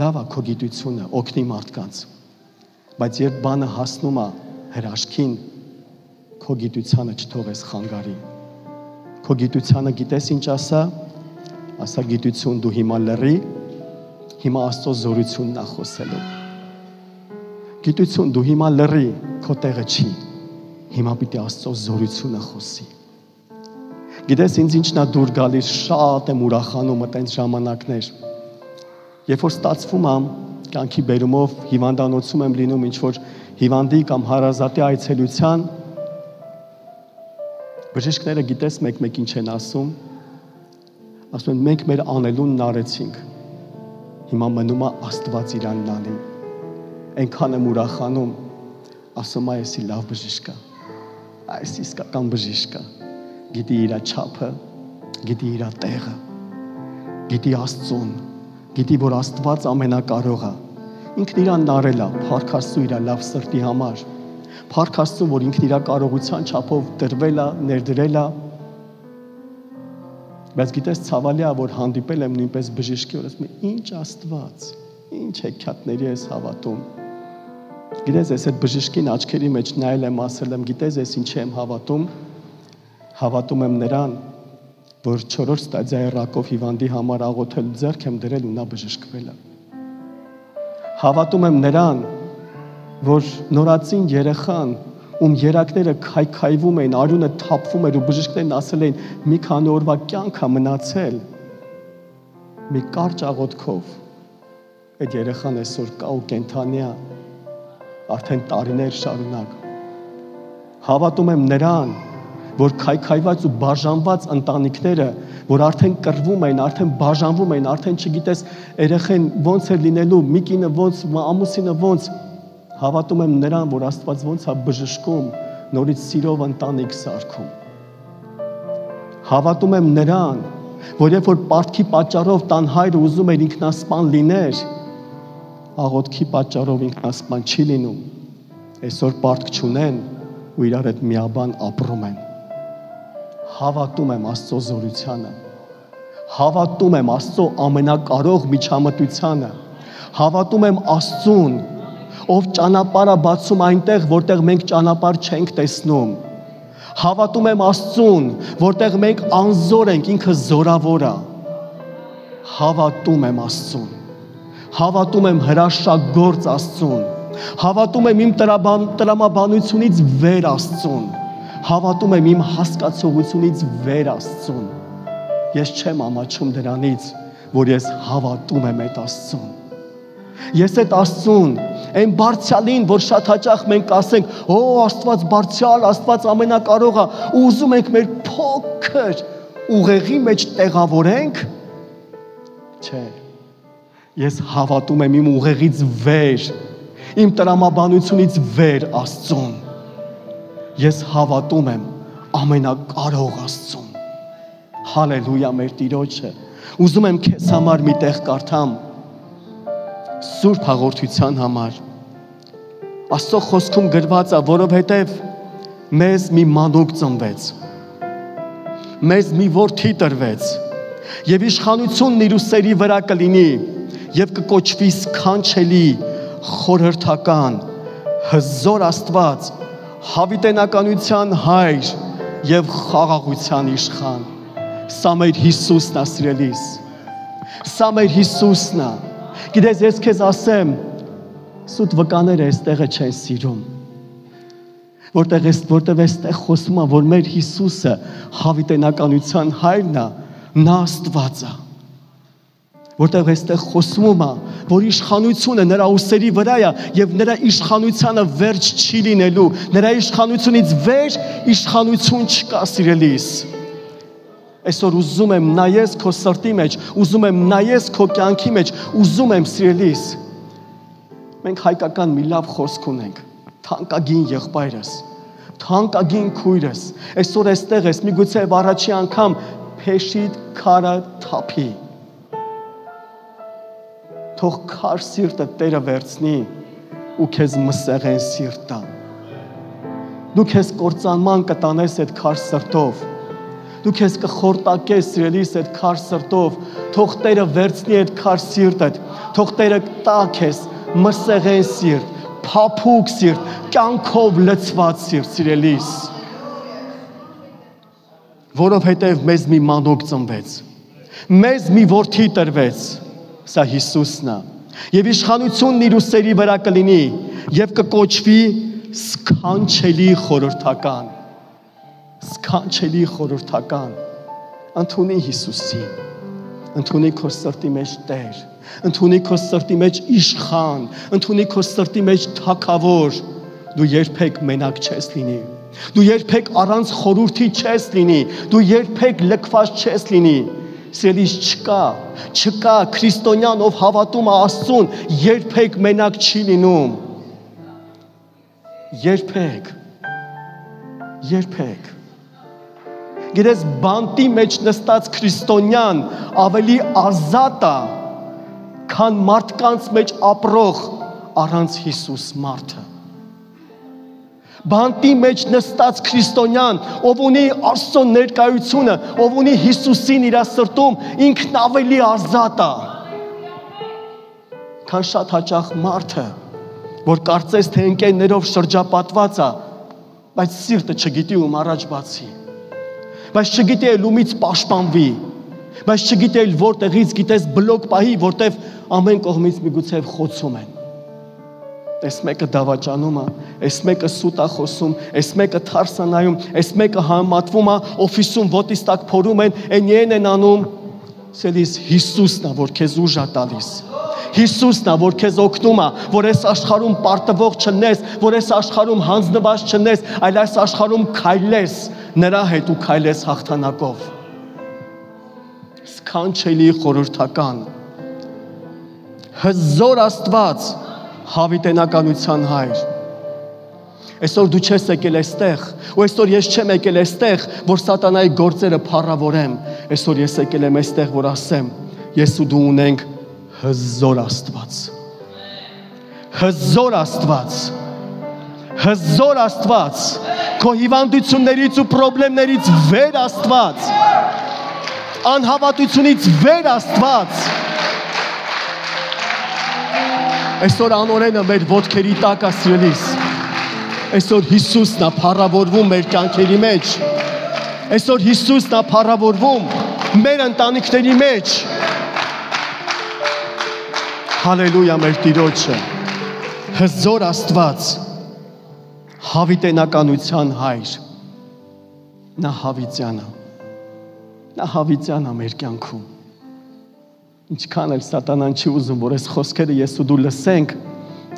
A: Լավ է քո գիտությունը, օգնի մարդկանց, բայց երբ բանը հասնում է հրաշքին, քո գիտությանը չթողես խանգարի։ Քո գիտությանը գիտես ինչ ասա, ասա գիտություն դու հիմա լռի, հիմա Աստծո զորությունն է խոսելու։ Գիտություն դու հիմա լռի, քո տեղը չի, հիմա պիտի Աստծո զորությունը խոսի։ Գիտես ինձ ինչն է դուր գալիս, շատ եմ ուրախանում այդպես ժամանակներ։ Երբ որ ստացվում է կյանքի բերումով հիվանդանոցում եմ լինում ինչ-որ հիվանդի կամ հարազատի այցելության, բժիշկները գիտես մեկ-մեկ ինչ են ասում են մենք մեր անելունն արեցինք, հիմա մնում է Աստված իրանն անի, այնքան եմ ուրախանում, ասում է այսի լավ բժիշկ է, այս իսկական բժիշկ է, գիտի իրա չափը, գիտի իրա տեղը, գիտի Աստծուն, գիտի, որ Աստված ամենակարող է, ինքն իրանն արել է, փառք Աստծո իրա լավ սրտի համար, փառք Աստծո, որ ինքն իրա կարողության չափով տրվել է, ներդրել է, բայց գիտես ցավալի է, որ հանդիպել եմ նույնպես բժիշկի, որ ասում է, ինչ Աստված, ինչ հեքիաթների ես հավատում, գիտես ես այդ բժիշկին աչքերի մեջ նայել եմ, ասել եմ, գիտես ես ինչի եմ հավատում եմ նրան, որ 4 ստադիայի ռակով հիվանդի համար աղոթել ձեռք եմ դրել ու նա բժշկվել է։ Հավատում եմ նրան, որ նորածին երեխան, ում երակները քայքայվում էին, արյունը թափվում էր ու բժիշկներն ասել էին մի քանի օրվա կյանք է մնացել, մի կարճ աղոթքով այդ երեխան այսօր կա ու կենդանի է, արդեն տարիներ շարունակ։ Հավատում եմ նրան, որ քայքայված ու բաժանված ընտանիքները, որ արդեն կռվում էին, արդեն բաժանվում էին, արդեն չգիտես երեխեն ոնց է լինելու, մի կինը ոնց, ամուսինը ոնց, հավատում եմ նրան, որ Աստված ոնց է բժշկում, նորից սիրով ընտանիք սարքում։ Հավատում եմ նրան, որ երբ որ պարտքի պատճառով տան հայրը ուզում էր ինքնասպան լիներ, աղոթքի պատճառով ինքնասպան չի լինում, այսօր պարտք չունեն ու իրար հետ միաբան ապրում են։ Հավատում եմ Աստծո զորությանը, հավատում եմ Աստծո ամենակարող միջամտությանը, հավատում եմ Աստծուն, ով ճանապարհ է բացում այնտեղ, որտեղ մենք ճանապարհ չենք տեսնում, հավատում եմ Աստծուն, որտեղ մենք անզոր ենք, ինքը զորավոր է, հավատում եմ Աստծուն, հավատում եմ հրաշագործ Աստծուն, հավատում եմ իմ տրամաբանությունից վեր Աստծուն, հավատում եմ իմ հասկացողությունից վեր Աստծուն, ես չեմ ամաչում դրանից, որ ես հավատում եմ այդ Աստծուն, ես այդ Աստծուն, այն բարձյալին, որ շատ հաճախ մենք ասենք, օ Աստված բարձյալ, Աստված ամենակարող է, ու ուզում ենք մեր փոքր ուղեղի մեջ տեղավորենք, Ես հավատում եմ իմ ուղեղից վեր, իմ տրամաբանությունից վեր Աստծուն։ Ես հավատում եմ ամենակարող Աստծուն։ Հալելույա մեր Տիրոջը։ Ուզում եմ քեզ համար մի տեղ կարդամ Սուրբ հաղորդության համար։ Աստծո խոսքում գրված է, որովհետև մեզ մի մանուկ ծնվեց, մեզ մի որդի տրվեց, եւ իշխանությունն իր ուսերի վրա կլինի, եւ կկոչվի սքանչելի, խորհրդական, հզոր Աստված, հավիտենականության հայր եւ խաղաղության իշխան։ Սա մեր Հիսուսն է, սիրելիս։ Սա մեր Հիսուսն է։ Գիտես, ես քեզ ասեմ, սուտ վկաները այստեղը չեն սիրում։ Որտեղ այստեղ խոսում է, որ մեր Հիսուսը հավիտենականության հայրն է, նա Աստված է։ Որտեղ այստեղ խոսում է, որ իշխանությունը նրա ուսերի վրա է եւ նրա իշխանությանը վերջ չի լինելու, նրա իշխանությունից վեր իշխանություն չկա, սիրելիս։ Այսօր ուզում եմ նայես քո սրտի մեջ, ուզում եմ նայես քո կյանքի մեջ, ուզում եմ, սիրելիս։ Մենք հայկական մի լավ խոսք ունենք, թանկագին եղբայրս, թանկագին քույրս, այսօր այստեղ ես, միգուցե առաջի անգամ փեշիդ քարը թափի։ Թող քար սիրտը Տերը վերցնի ու քեզ մսեղեն սիրտ տա։ Դու քեզ կործանման կտանես այդ քար սրտով։ Դու քեզ կխորտակես, սիրելիս, այդ քար սրտով, թող Տերը վերցնի այդ քար սիրտդ, թող Տերը տա քեզ մսեղեն սիրտ, փափուկ սիրտ, կյանքով լցված սիրտ, սիրելիս։ Որովհետև մեզ մի մանուկ ծնվեց, մեզ մի որդի տրվեց, սա Հիսուսն է, եւ իշխանությունն իր ուսերի վրա կլինի, եւ կկոչվի սքանչելի խորհրդական։ Սքանչելի խորհրդական, ընդունի Հիսուսին, ընդունի քո սրտի մեջ Տեր, ընդունի քո սրտի մեջ իշխան, ընդունի քո սրտի մեջ թագավոր, դու երբեք մենակ չես լինի, դու երբեք առանց խորհրդի չես լինի, դու երբեք լքված չես լինի, սիրելիս, չկա քրիստոնյան, ով հավատում է Աստծուն, երբեք մենակ չի լինում, երբեք։ Գիտես, բանտի մեջ նստած քրիստոնյան ավելի ազատ է, քան մարդկանց մեջ ապրող առանց Հիսուս մարդը։ Բանտի մեջ նստած քրիստոնյան, ով ունի Աստծո ներկայությունը, ով ունի Հիսուսին իր սրտում, ինքն ավելի ազատ է, քան շատ հաճախ մարդը, որ կարծես թե ընկերներով շրջապատված է, բայց սիրտը չգիտի ում առաջ բացի։ Բայց չգիտի էլ ումից պաշտպանվի, բայց չգիտի էլ որտեղից գիտես բլոկ պահի, որտև ամեն կողմից միգուցե խոցում են։ Այս մեկը դավաճանում է, այս մեկը սուտ է խոսում, այս մեկը թարս է նայում, այս մեկը համատվում է, օֆիսում ոտից տակ փորում են անում, սելիս Հիսուսն է, որ քեզ ուժ է տալիս։ Հիսուսն է, որ քեզ օգնում է, որ այս աշխարհում պարտվող չնես, որ այս աշխարհում հանձնված չնես, այլ այս աշխարհում քայլես նրա հետ ու քայլես հաղթանակով։ Սքանչելի խորհրդական, հզոր Աստված, հավիտենականության հայր։ Այսօր դու չես եկել այստեղ, ու այսօր ես չեմ եկել այստեղ, որ սատանայի գործերը փառավորեմ, այսօր ես եկել եմ այստեղ, որ ասեմ, ես ու դու ունենք հզոր Աստված, հզոր Աստված, հզոր Աստված, քո հիվանդություններից ու պրոբլեմներից վեր Աստված, անհավատությունից վեր Աստված։ Այսօր անօրենը մեր ոտքերի տակ է, սիրելիս, այսօր Հիսուսն է փառավորվում մեր կյանքերի մեջ, այսօր Հիսուսն է փառավորվում մեր ընտանիքների մեջ։ Հալելույա մեր Տիրոջը, հզոր Աստված, հավիտենականության հայր, նա հավիտյան է մեր կյանքում։ Ինչքան էլ սատանան չի ուզում, որ այս խոսքերը ես ու դու լսենք,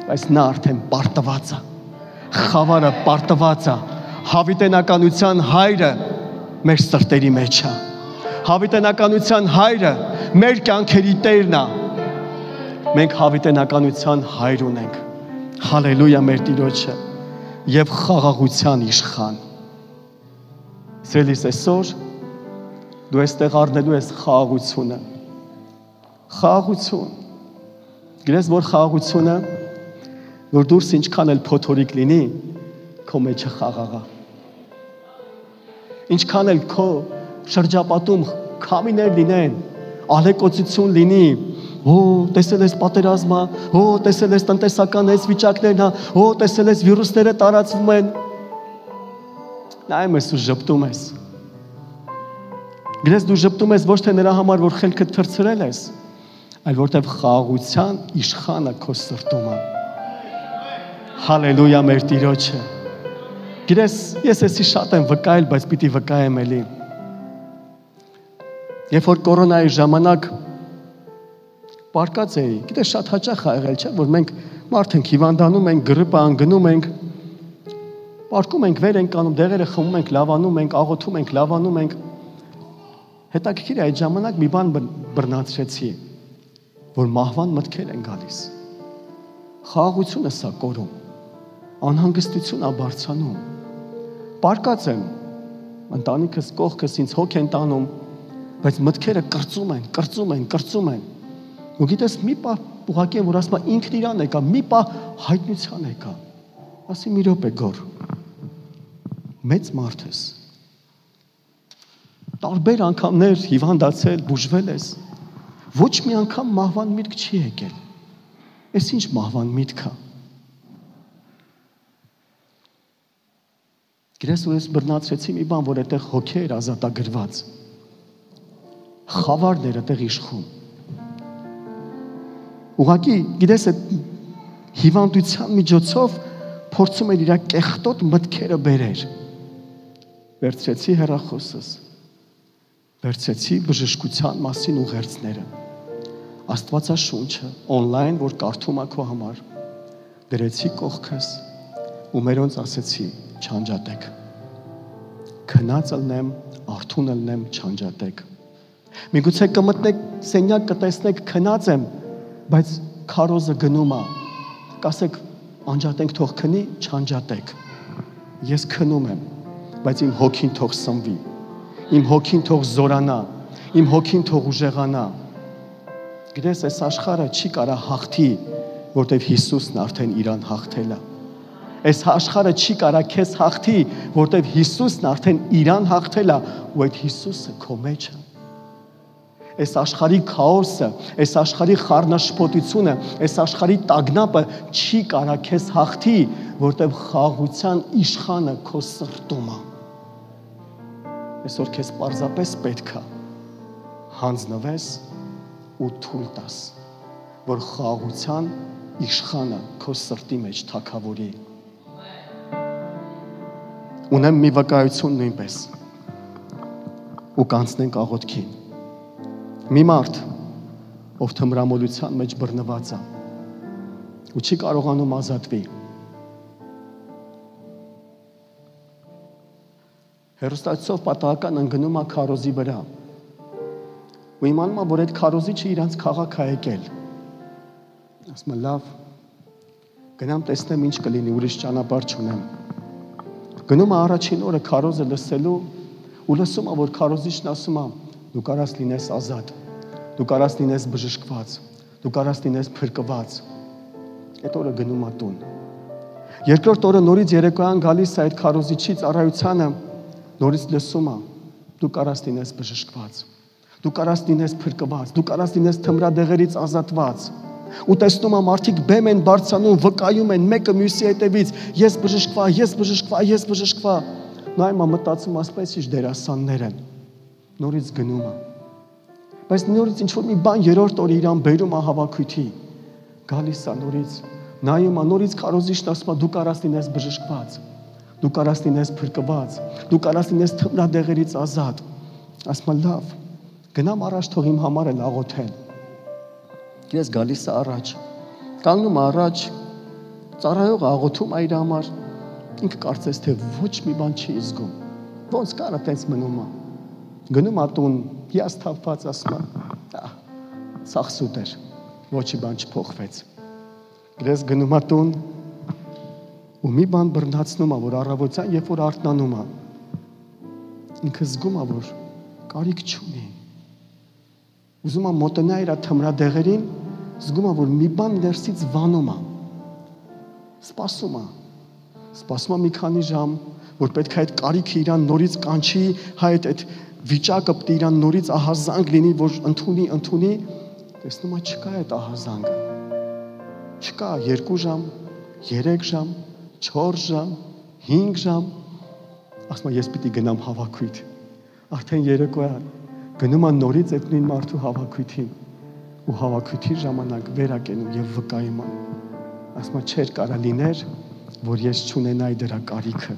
A: բայց նա արդեն պարտված է, խավարը պարտված է, հավիտենականության հայրը մեր սրտերի մեջ է, հավիտենականության հայրը մեր կյանքերի Տերն է, Մենք հավիտենականության հայր ունենք։ Հալելույա մեր Տիրոջը եւ խաղաղության իշխան։ Սիրելիս, այսօր դու այստեղ առնելու ես խաղաղությունը։ Խաղաղություն։ Գիտես, որ խաղաղությունը, որ դուրս ինչքան էլ փոթորիկ լինի, քո մեջը խաղաղ է։ Ինչքան էլ քո շրջապատում քամիներ լինեն, ալեկոծություն լինի, տեսել ես պատերազմը, տեսել ես տնտեսական այս վիճակներն, տեսել ես վիրուսները տարածվում են, նայում ես ու ժպտում ես։ Գիտես, դու ժպտում ես ոչ թե նրա համար, որ խելքդ թրծրել ես, այլ որտեվ խաղաղության իշխանը քո սրտում է։ Հալելույա մեր Տիրոջը։ Գիտես, ես էսի շատ եմ վկայել, բայց պիտի վկայեմ էլի։ Երբ որ կորոնայի ժամանակ պարկած էի, գիտես, շատ հաճախ ա եղել, չէ՞, որ մենք մարդ ենք հիվանդանում ենք, գրիպը անգնում ենք, պարկում ենք, վեր ենք անում, դեղերը խմում ենք, լավանում ենք, աղոթում ենք, լավանում ենք։ Հետաքրքիր է, այդ ժամանակ մի բան բռնացրեցի, որ մահվան մտքեր են գալիս։ Խաղաղությունը սա կորում, անհանգստություն ա բարձրանում։ Պարկած եմ, ընտանիքս կողքս ինձ հոգ են տանում, բայց մտքերը կրծում են։ Ու գիտես, մի պահ ուղղակի որ ասում է ինքն իրան եկա, մի պահ հայտնության եկա։ Ասի մի րոպե գոր։ Մեծ մարդ ես։ Տարբեր անգամներ հիվանդացել, բուժվել ես։ Ոչ մի անգամ մահվան միտք չի եկել։ Էս ինչ մահվան միտք է։ Գիտես, ու ես բռնացրեցի մի բան, որ այդտեղ հոգի էր ազատագրված։ Խավարներ այդտեղ իշխում։ Ուղղակի, գիտես, այդ հիվանդության միջոցով փորձում էր իր կեղտոտ մտքերը բերեր։ Վերցրեցի հեռախոսս, վերցրեցի բժշկության մասին ուղերձները, Աստվածաշունչը, on-line, որ կարդում ա քո համար, դրեցի կողքս ու մերոնց ասեցի, չանջատեք, քնած ըլնեմ, արթուն ըլնեմ, չանջատեք։ Միգուցե կմտնեք սենյակ կտեսնեք քնած եմ, բայց քարոզը գնում ա, կասեք անջատենք թող քնի, չանջատեք։ Ես քնում եմ, բայց իմ հոգին թող սնվի, իմ հոգին թող զորանա, իմ հոգին թող ուժեղանա։ Գիտես, այս աշխարհը չի կարա հաղթի, որտեվ Հիսուսն արդեն իրան հաղթել է։ Այս աշխարհը չի կարա քեզ հաղթի, որտեվ Հիսուսն արդեն իրան հաղթել է, ու այդ Հիսուսը քո մեջ է։ Այս աշխարհի քաոսը, այս աշխարհի խառնաշփոթությունը, այս աշխարհի տագնապը չի կարա քեզ հաղթի, որտեվ խաղաղության իշխանը քո սրտում է։ Այսօր քեզ պարզապես պետք է հանձնվես ու թույլ տաս, որ խաղաղության իշխանը քո սրտի մեջ թագավորի։ Ունեմ մի վկայություն նույնպես ու կանցնենք աղոթքին։ Մի մարդ, ով թմրամոլության մեջ բռնված է ու չի կարողանում ազատվի։ Հեռուստացով պատահական ընկնում է քարոզի վրա։ Ու իմանում է, որ այդ քարոզիչը իրանց քաղաք է եկել։ Ասում է, լավ, գնամ տեսնեմ ինչ կլինի, ուրիշ ճանապարհ չունեմ։ Գնում է առաջին օրը քարոզը լսելու ու լսում է, որ քարոզիչն ասում է, դու կարաս լինես ազատ, դու կարաս լինես բժշկված, դու կարաս լինես փրկված։ Այդ օրը գնում է տուն։ Երկրորդ օրը նորից երեկոյան գալիս է այդ քարոզիչի ծառայությանը, նորից լսում է, դու կարաս լինես բժշկված, դու կարաս լինես փրկված, դու կարաս լինես թմրադեղերից ազատված։ Ու տեսնում է մարդիկ բեմ են բարձրանում, վկայում են մեկը մյուսի հետևից, ես բժշկվա։ Նայում է մտածում, ասպես ինչ դերասաններ են։ Նորից գնում է։ Բայց նորից ինչ որ մի բան երրորդ օրը իրան բերում է հավաքույթի։ Գալիս է նորից, նայում է, նորից քարոզիչն ասում է, դու կարաս լինես բժշկված, դու կարաս լինես փրկված, դու կարաս լինես թմրադեղերից ազատ։ Ասում է, լավ, գնամ առաջ, թող իմ համար էլ աղոթեն։ Ես գալիս է առաջ, կանգնում է առաջ, ծառայողը աղոթում է իր համար, ինքը կարծես թե ոչ մի բան չի զգում, ոնց կարա տենց մնում է, գնում է տուն, հիասթափված ասում է, սաղ սուտ էր, Ոչի բան չփոխվեց։ Գրես գնում է տուն ու մի բան բռնացնում է, որ առավոտյան երբ որ արթնանում է, ինքը զգում է, որ կարիք չունի։ Ուզում է մոտենա իր թմրադեղերին, զգում է, որ մի բան ներսից վանում է։ Սպասում է մի քանի ժամ, որ պետք է այդ կարիքը իրան նորից կանչի, այդ վիճակը պետք է իրան նորից ահազանգ լինի, որ ընդունի, տեսնում է չկա այդ ահազանգը։ Չկա 2 ժամ, 3 ժամ, 4 ժամ, 5 ժամ, ասում է ես պիտի գնամ հավաքույթ։ Արդեն երեկոյա գնում է նորից այդ նույն մարդու հավաքույթին ու հավաքույթի ժամանակ վերակենում եւ վկայում է։ Ասում է չէր կարա լիներ, որ ես չունենայի դրա կարիքը,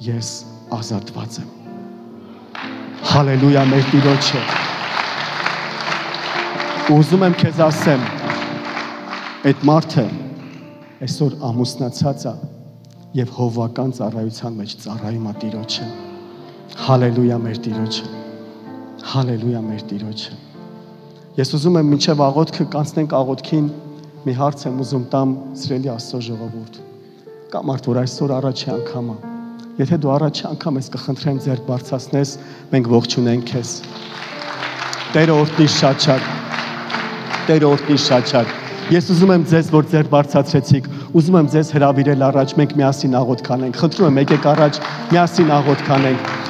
A: ես ազատված եմ։ Հալելույա մեր Տիրոջը։ Ուզում եմ քեզ ասեմ, այդ մարդը այսօր ամուսնացած է եւ հովվական ծառայության մեջ ծառայում է Տիրոջը։ Հալելույա մեր Տիրոջը։ Հալելույա մեր Տիրոջը։ Ես ուզում եմ մինչև աղոթքը կանցնենք աղոթքին, մի հարց եմ ուզում տամ սիրելի Աստծո ժողովուրդ։ Կա մարդ, որ այսօր առաջի անգամ է։ Եթե դու առաջի անգամ ես, կխնդրեմ ձեռք բարձրացնես, մենք ողջունենք քեզ։ Տերը օրհնի շատ։ Տերը օրհնի շատ։ Ես ուզում եմ ձեզ, որ ձեռք բարձրացրեցիք, ուզում եմ ձեզ հրավիրել առաջ, մենք միասին աղոթք անենք։ Խնդրում եմ, եկեք առաջ, միասին աղոթք անենք։